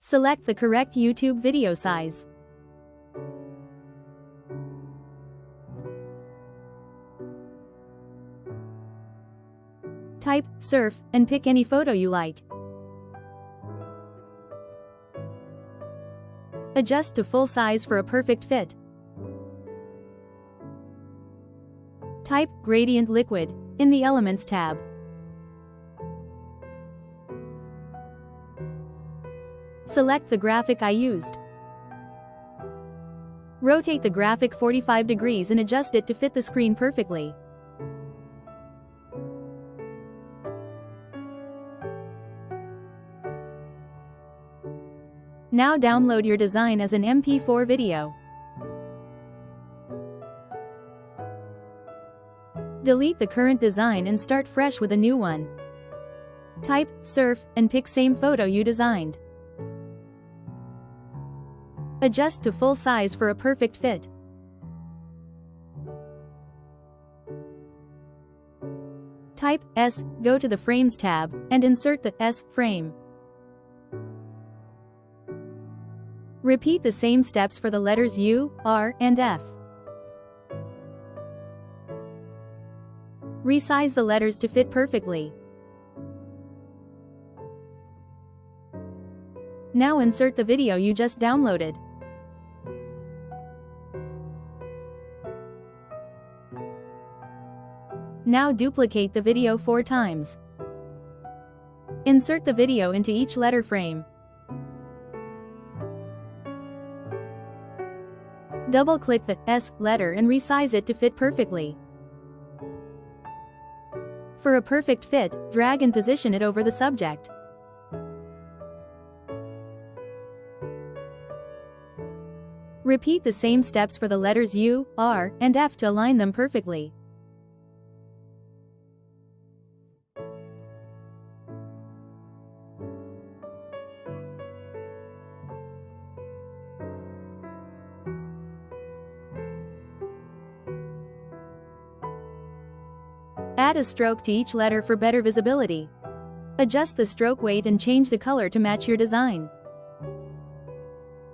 Select the correct YouTube video size. Type surf and pick any photo you like. Adjust to full size for a perfect fit. Type gradient liquid in the Elements tab. Select the graphic I used. Rotate the graphic 45 degrees and adjust it to fit the screen perfectly. Now download your design as an MP4 video. Delete the current design and start fresh with a new one. Type surf and pick same photo you designed. Adjust to full size for a perfect fit. Type S, go to the Frames tab, and insert the S frame. Repeat the same steps for the letters U, R, and F. Resize the letters to fit perfectly. Now insert the video you just downloaded. Now duplicate the video 4 times. Insert the video into each letter frame. Double-click the S letter and resize it to fit perfectly. For a perfect fit, drag and position it over the subject. Repeat the same steps for the letters U, R, and F to align them perfectly. Add a stroke to each letter for better visibility. Adjust the stroke weight and change the color to match your design.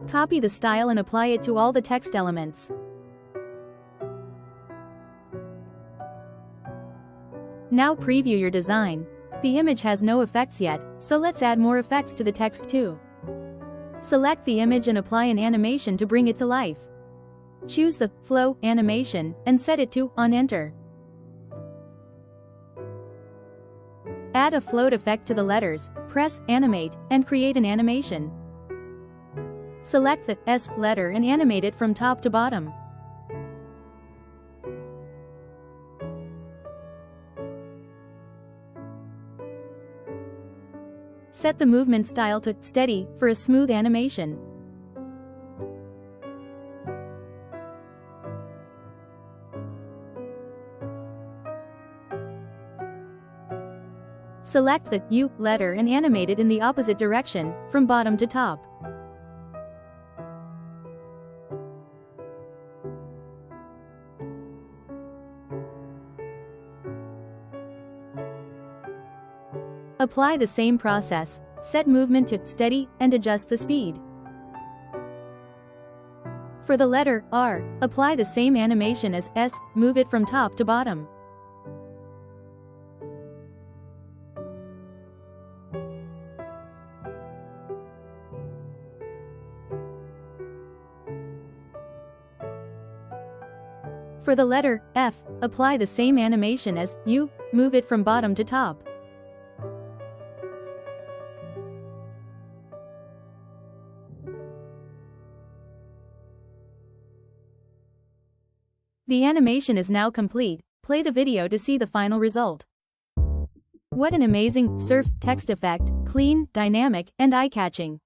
Copy the style and apply it to all the text elements. Now preview your design. The image has no effects yet, so let's add more effects to the text too. Select the image and apply an animation to bring it to life. Choose the Flow animation and set it to On Enter. Add a float effect to the letters, press Animate, and create an animation. Select the S letter and animate it from top to bottom. Set the movement style to Steady for a smooth animation. Select the U letter and animate it in the opposite direction, from bottom to top. Apply the same process, set movement to Steady, and adjust the speed. For the letter R, apply the same animation as S, move it from top to bottom. For the letter F, apply the same animation as U, move it from bottom to top. The animation is now complete. Play the video to see the final result. What an amazing surf text effect, clean, dynamic, and eye-catching.